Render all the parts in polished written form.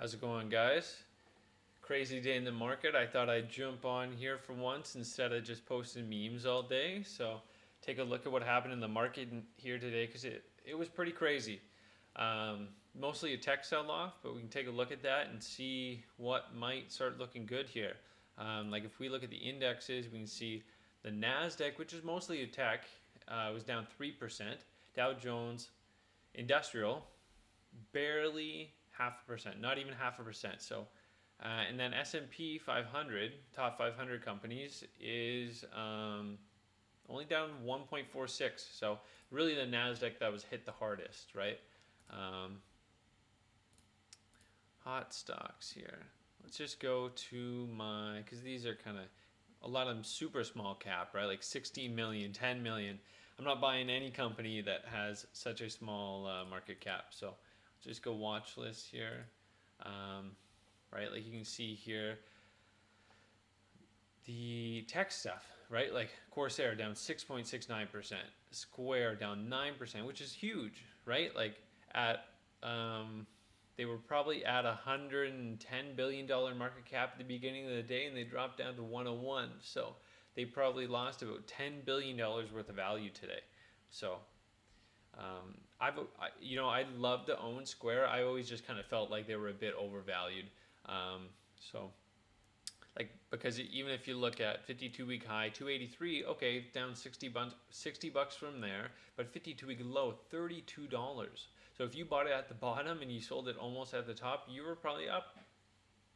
How's it going, guys? Crazy day in the market. I thought I'd jump on here for once instead of just posting memes all day. So, take a look at what happened in the market here today because it was pretty crazy. Mostly a tech sell off, but we can take a look at that and see what might start looking good here. Like if we look at the indexes, we can see the NASDAQ, which is mostly a tech, was down 3%. Dow Jones Industrial, barely 0.5%, not even 0.5%. So, and then S&P 500, top 500 companies, is only down 1.46. So really the Nasdaq that was hit the hardest, right? Um, hot stocks here. Let's just go to my, because these are kind of a lot of them super small cap, right? Like 16 million, 10 million. I'm not buying any company that has such a small market cap. So just go watch list here, right? Like you can see here, the tech stuff, right? Like Corsair down 6.69%, Square down 9%, which is huge, right? Like at they were probably at $110 billion market cap at the beginning of the day, and they dropped down to 101. So they probably lost about $10 billion worth of value today. So I'd love to own Square. I always just kind of felt like they were a bit overvalued. So like because even if you look at 52-week high 283, okay, down 60 bucks from there, but 52-week low $32. So if you bought it at the bottom and you sold it almost at the top, you were probably up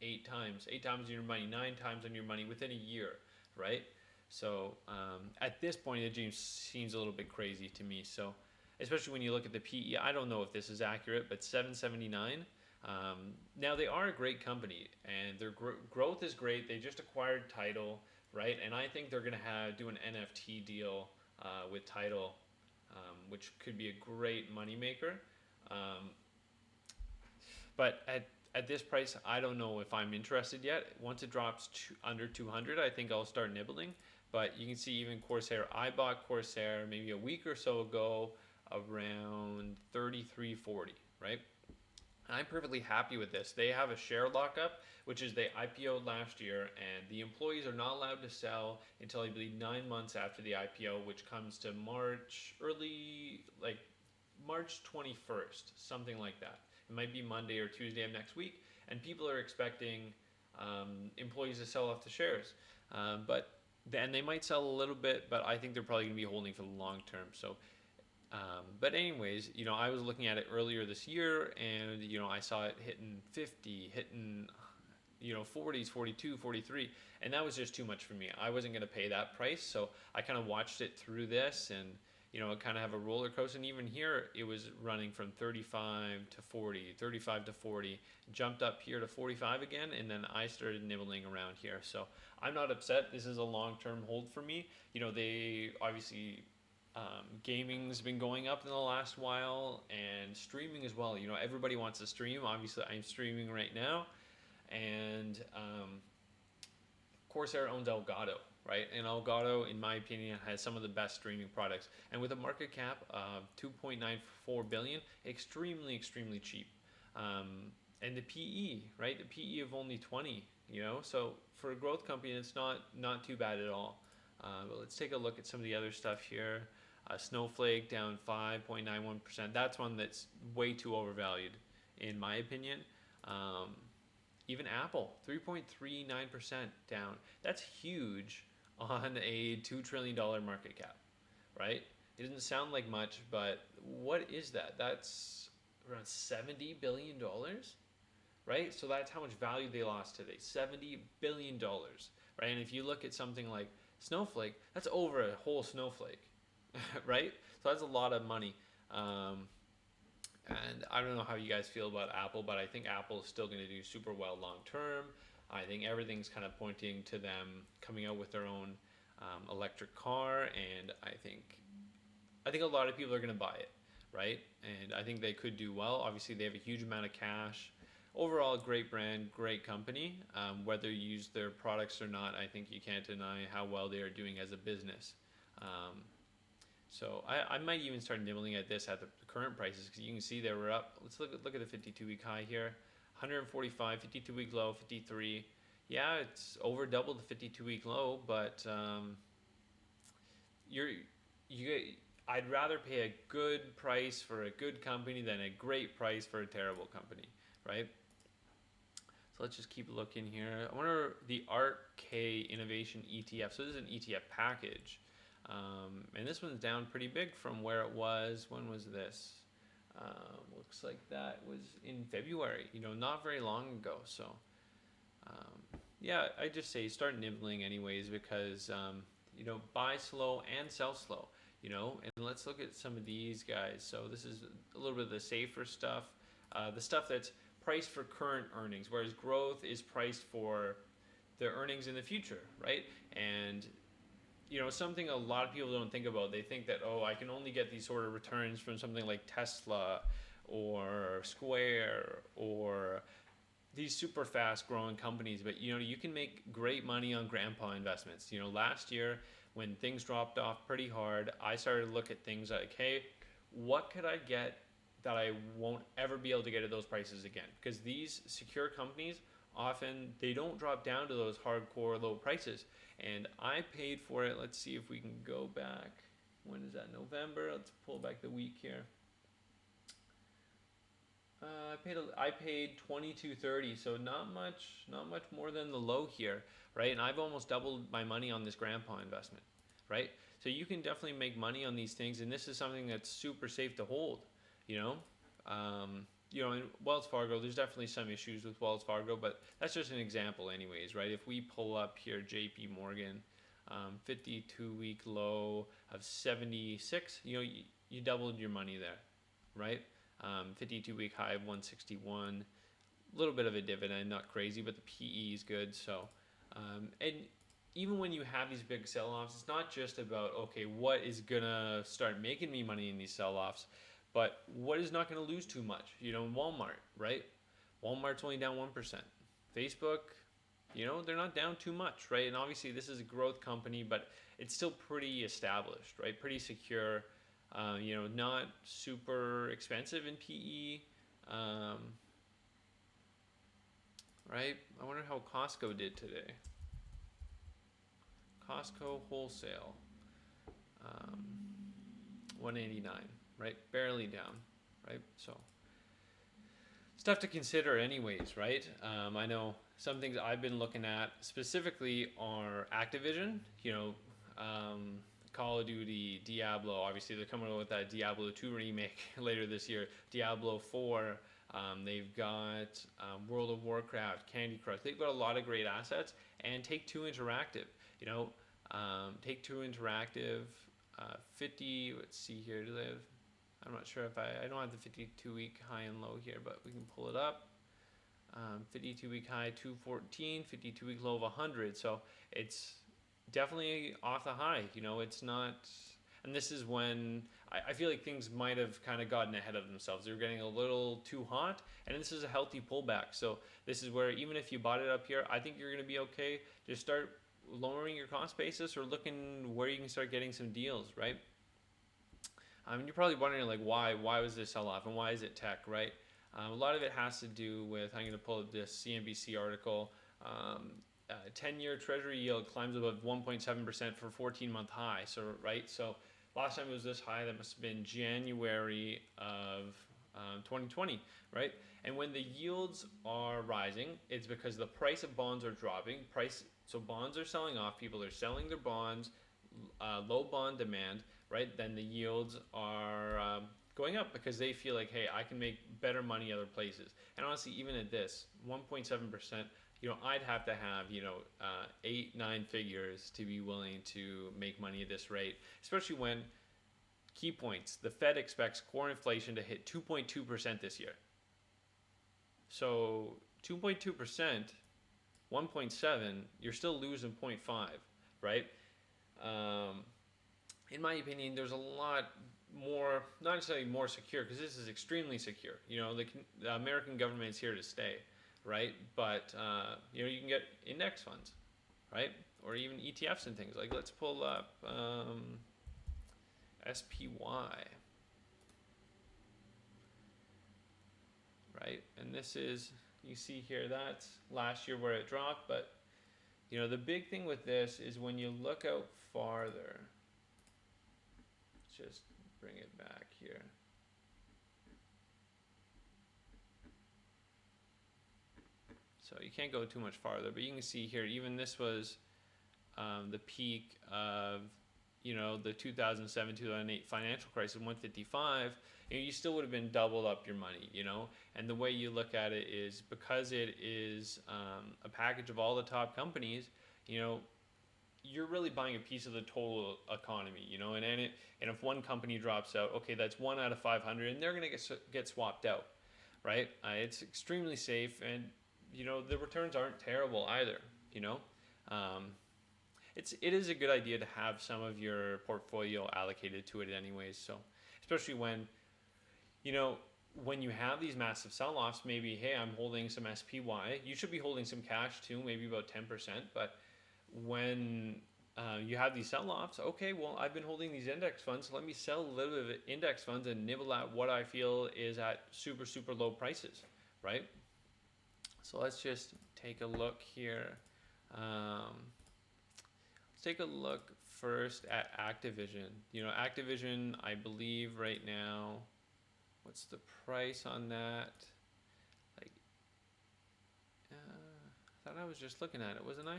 eight times on your money, 9 times on your money within a year, right? So at this point, it seems a little bit crazy to me. So especially when you look at the PE, I don't know if this is accurate, but 779. Now they are a great company, and their growth is great. They just acquired Title, right? And I think they're going to do an NFT deal with Title, which could be a great moneymaker. But at this price, I don't know if I'm interested yet. Once it drops under 200, I think I'll start nibbling. But you can see even Corsair. I bought Corsair maybe a week or so ago around 33.40, right? And I'm perfectly happy with this. They have a share lockup, which is they IPO'd last year, and the employees are not allowed to sell until I believe 9 months after the IPO, which comes to March 21st, something like that. It might be Monday or Tuesday of next week, and people are expecting employees to sell off the shares. But then they might sell a little bit, but I think they're probably going to be holding for the long term. So, but anyways, I was looking at it earlier this year, and I saw it hitting 50, hitting 40s, 42, 43, and that was just too much for me. I wasn't going to pay that price, so I kind of watched it through this, and kind of have a roller coaster. And even here, it was running from 35 to 40, 35 to 40, jumped up here to 45 again, and then I started nibbling around here. So I'm not upset. This is a long-term hold for me. They obviously, gaming's been going up in the last while, and streaming as well. Everybody wants to stream. Obviously, I'm streaming right now, and Corsair owns Elgato, right? And Elgato, in my opinion, has some of the best streaming products. And with a market cap of 2.94 billion, extremely, extremely cheap. And the PE, right? The PE of only 20, So for a growth company, it's not too bad at all. But let's take a look at some of the other stuff here. Snowflake down 5.91%. That's one that's way too overvalued, in my opinion. Even Apple, 3.39% down. That's huge on a $2 trillion market cap, right? It doesn't sound like much, but what is that? That's around $70 billion, right? So that's how much value they lost today, $70 billion, right? And if you look at something like Snowflake, that's over a whole snowflake, right? So that's a lot of money. And I don't know how you guys feel about Apple, but I think Apple is still going to do super well long term. I think everything's kind of pointing to them coming out with their own electric car, and I think a lot of people are going to buy it, right? And I think they could do well. Obviously, they have a huge amount of cash. Overall, great brand, great company. Whether you use their products or not, I think you can't deny how well they are doing as a business. So I might even start nibbling at this at the current prices because you can see they were up. Let's look at the 52-week high here, 145, 52-week low, 53. Yeah, it's over double the 52-week low, but you're you I'd rather pay a good price for a good company than a great price for a terrible company, right? So let's just keep looking here. I wonder the ARK Innovation ETF. So this is an ETF package. And this one's down pretty big from where it was. When was this? Looks like that was in February, not very long ago. So, yeah, I just say start nibbling anyways because, buy slow and sell slow, and let's look at some of these guys. So this is a little bit of the safer stuff, the stuff that's priced for current earnings, whereas growth is priced for the earnings in the future, right? And something a lot of people don't think about. They think that, I can only get these sort of returns from something like Tesla or Square or these super fast growing companies. But, you can make great money on grandpa investments. Last year when things dropped off pretty hard, I started to look at things like, hey, what could I get that I won't ever be able to get at those prices again? Because these secure companies, often they don't drop down to those hardcore low prices. And I paid for it. Let's see if we can go back. When is that? November. Let's pull back the week here. I paid $22.30, so not much more than the low here, right? And I've almost doubled my money on this grandpa investment, right? So you can definitely make money on these things, and this is something that's super safe to hold, in Wells Fargo, there's definitely some issues with Wells Fargo, but that's just an example anyways, right? If we pull up here JP Morgan, 52-week low of 76, you doubled your money there, right? 52-week high of 161, a little bit of a dividend, not crazy, but the PE is good. So, and even when you have these big sell-offs, it's not just about, okay, what is gonna start making me money in these sell-offs, but what is not going to lose too much? Walmart, right? Walmart's only down 1%. Facebook, they're not down too much, right? And obviously this is a growth company, but it's still pretty established, right? Pretty secure, not super expensive in PE, right? I wonder how Costco did today. Costco wholesale, 189. Right, barely down, right? So stuff to consider anyways, right? I know some things I've been looking at specifically are Activision, Call of Duty, Diablo. Obviously they're coming out with that Diablo 2 remake later this year. Diablo 4, they've got World of Warcraft, Candy Crush. They've got a lot of great assets. And Take-Two Interactive, Take-Two Interactive, 50, let's see here, do they have, I'm not sure if I don't have the 52-week high and low here, but we can pull it up. 52-week high 214, 52-week low of 100. So it's definitely off the high. It's not, and this is when I feel like things might have kind of gotten ahead of themselves. They were getting a little too hot, and this is a healthy pullback. So this is where even if you bought it up here, I think you're going to be okay. Just start lowering your cost basis or looking where you can start getting some deals, right? You're probably wondering, like, why was this sell-off and why is it tech, right? A lot of it has to do with, I'm going to pull up this CNBC article, 10-year treasury yield climbs above 1.7% for 14-month high. So, right, so last time it was this high, that must have been January of 2020, right? And when the yields are rising, it's because the price of bonds are dropping. So bonds are selling off, people are selling their bonds, low bond demand, right? Then the yields are going up because they feel like, hey, I can make better money other places. And honestly, even at this 1.7%, I'd have to have 8-9 figures to be willing to make money at this rate, especially when, key points, the Fed expects core inflation to hit 2.2% this year. So 2.2%, 1.7, you're still losing 0.5, right? In my opinion, there's a lot more, not necessarily more secure, because this is extremely secure. The American government is here to stay, right? But you can get index funds, right? Or even ETFs and things. Like, let's pull up SPY, right? And this is, you see here, that's last year where it dropped, but the big thing with this is when you look out farther, let's just bring it back here. So you can't go too much farther, but you can see here, even this was the peak of, the 2007-2008 financial crisis, 155. You still would have been doubled up your money, And the way you look at it is because it is a package of all the top companies, you're really buying a piece of the total economy, and if one company drops out, okay, that's 1 out of 500, and they're going to get swapped out, right? It's extremely safe, and the returns aren't terrible either. It is a good idea to have some of your portfolio allocated to it anyways. So especially when when you have these massive sell-offs, maybe, hey, I'm holding some SPY. You should be holding some cash too, maybe about 10%. But when you have these sell-offs, okay, well, I've been holding these index funds. So let me sell a little bit of index funds and nibble at what I feel is at super, super low prices, right? So let's just take a look here. Let's take a look first at Activision. Activision, I believe right now, what's the price on that? I thought I was just looking at it, wasn't I?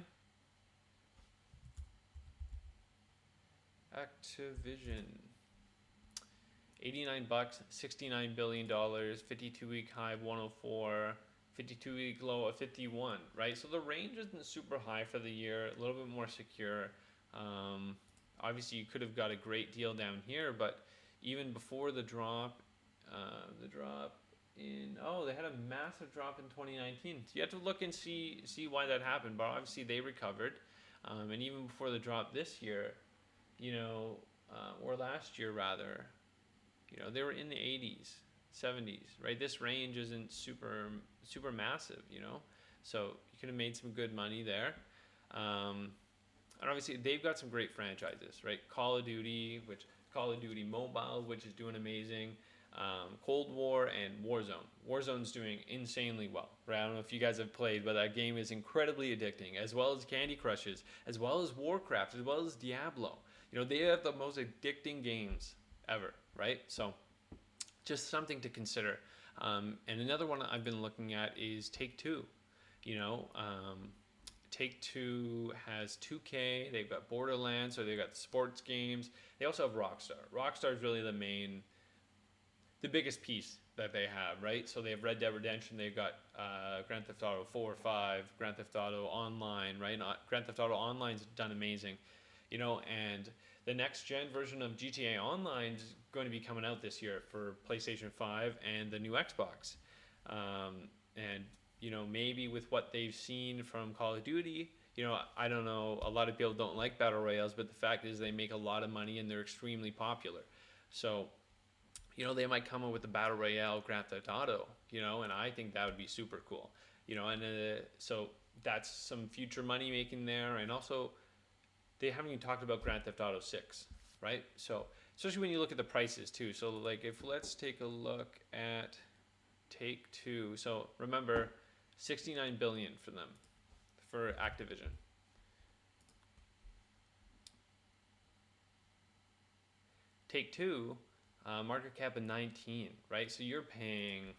Activision, $89, $69 billion, 52-week high of 104, 52-week low of 51, right? So the range isn't super high for the year, a little bit more secure. Obviously, you could have got a great deal down here, but even before the drop they had a massive drop in 2019. So you have to look and see why that happened, but obviously they recovered. And even before the drop this year, or last year rather, they were in the 80s, 70s, right? This range isn't super massive, so you could have made some good money there. And obviously they've got some great franchises, right? Call of Duty Mobile, which is doing amazing. Cold War and Warzone. Warzone's doing insanely well, right? I don't know if you guys have played, but that game is incredibly addicting, as well as Candy Crushes, as well as Warcraft, as well as Diablo. They have the most addicting games ever, right? So just something to consider. And another one I've been looking at is Take-Two. Take-Two has 2K, they've got Borderlands, so they've got sports games. They also have Rockstar. Rockstar is really the biggest piece that they have, right? So they have Red Dead Redemption, they've got Grand Theft Auto 4 or 5, Grand Theft Auto Online, right? Grand Theft Auto Online's done amazing, and the next gen version of GTA Online is going to be coming out this year for PlayStation 5 and the new Xbox. And maybe with what they've seen from Call of Duty, I don't know, a lot of people don't like battle royales, but the fact is they make a lot of money and they're extremely popular. So they might come up with a battle royale Grand Theft Auto, and I think that would be super cool, and so that's some future money making there. And also they haven't even talked about Grand Theft Auto 6, right? So especially when you look at the prices too. So like let's take a look at Take-Two. So remember, $69 billion for them, for Activision. Take-Two, market cap of 19, right? So you're paying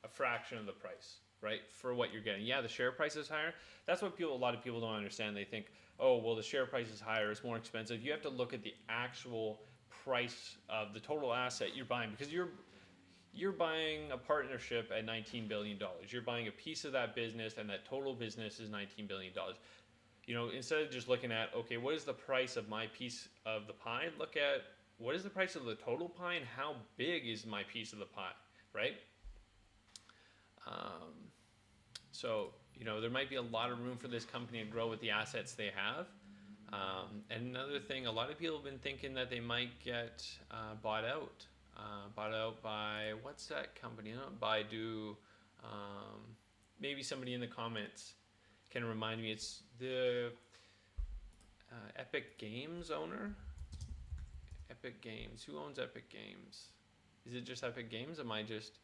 a fraction of the price, right, for what you're getting. Yeah, the share price is higher. That's what a lot of people don't understand. They think, oh, well, the share price is higher, it's more expensive. You have to look at the actual price of the total asset you're buying, because you're buying a partnership at $19 billion. You're buying a piece of that business, and that total business is $19 billion. Instead of just looking at, okay, what is the price of my piece of the pie, look at what is the price of the total pie and how big is my piece of the pie, right? So, there might be a lot of room for this company to grow with the assets they have. And another thing, a lot of people have been thinking that they might get bought out by, what's that company? Not Baidu. Maybe somebody in the comments can remind me. It's the Epic Games owner. Epic Games. Who owns Epic Games? Is it just Epic Games? Am I just...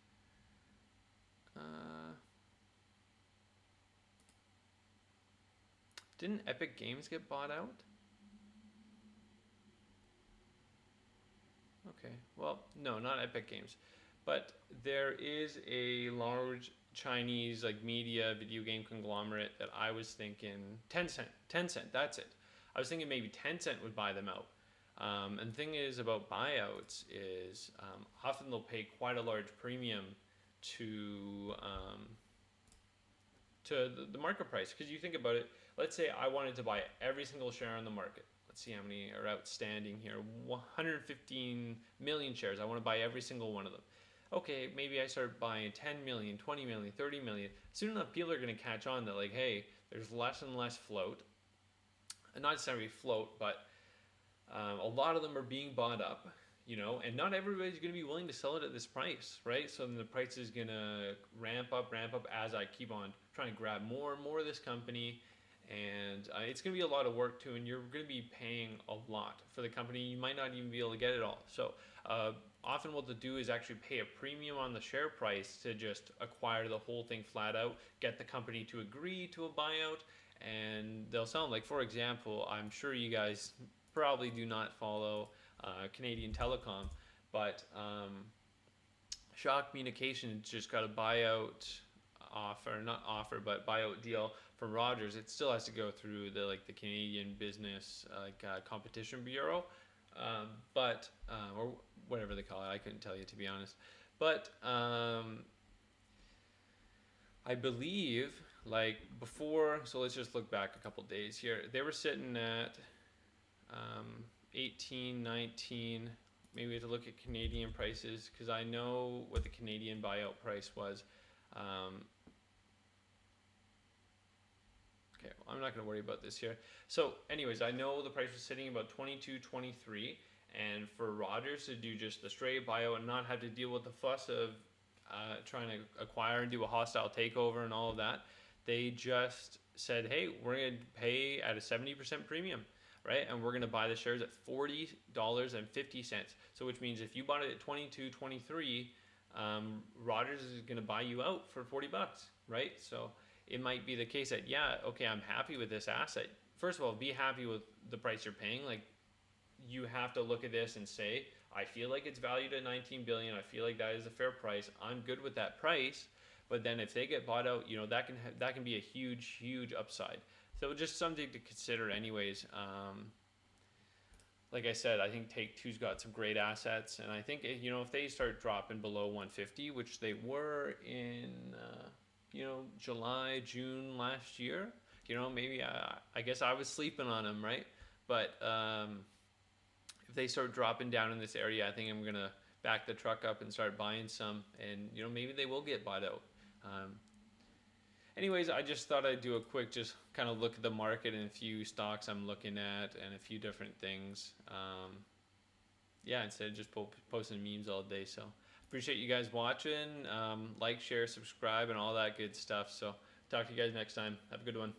didn't Epic Games get bought out? Okay, well, no, not Epic Games. But there is a large Chinese like media video game conglomerate that I was thinking Tencent. Tencent, that's it. I was thinking maybe Tencent would buy them out. And the thing is about buyouts is often they'll pay quite a large premium to the market price. Because you think about it, let's say I wanted to buy every single share on the market. Let's see how many are outstanding here. 115 million shares. I want to buy every single one of them. Okay, maybe I start buying 10 million, 20 million, 30 million. Soon enough, people are going to catch on that, like, hey, there's less and less float. And not necessarily float, but a lot of them are being bought up, you know, and not everybody's going to be willing to sell it at this price, right? So then the price is going to ramp up as I keep on trying to grab more and more of this company. And it's going to be a lot of work too, and you're going to be paying a lot for the company. You might not even be able to get it all. So often what they'll do is actually pay a premium on the share price to just acquire the whole thing flat out, get the company to agree to a buyout, and they'll sell them. Like, for example, I'm sure you guys probably do not follow Canadian Telecom, but Shaw Communications just got a buyout buyout deal from Rogers. It still has to go through the Canadian Business Competition Bureau, or whatever they call it. I couldn't tell you, to be honest. But I believe before, so let's just look back a couple days here. They were sitting at 18, 19. Maybe we have to look at Canadian prices because I know what the Canadian buyout price was. Okay, well, I'm not going to worry about this here. So anyways, I know the price was sitting about 22, 23, and for Rogers to do just the straight buyout and not have to deal with the fuss of trying to acquire and do a hostile takeover and all of that, they just said, hey, we're going to pay at a 70% premium, right? And we're going to buy the shares at $40.50. So which means if you bought it at 22, 23, Rogers is going to buy you out for $40, right? So it might be the case that, yeah, okay, I'm happy with this asset. First of all, be happy with the price you're paying. Like, you have to look at this and say, I feel like it's valued at $19 billion. I feel like that is a fair price. I'm good with that price. But then if they get bought out, you know, that can be a huge upside. So just something to consider anyways. Like I said, I think Take-Two's got some great assets, and I think if they start dropping below 150, which they were in July, June last year, maybe I guess I was sleeping on them, right? But if they start dropping down in this area, I think I'm gonna back the truck up and start buying some, and maybe they will get bought out. Anyways, I just thought I'd do a quick, just kind of look at the market and a few stocks I'm looking at and a few different things. Yeah, instead of just posting memes all day. So appreciate you guys watching. Like, share, subscribe, and all that good stuff. So talk to you guys next time. Have a good one.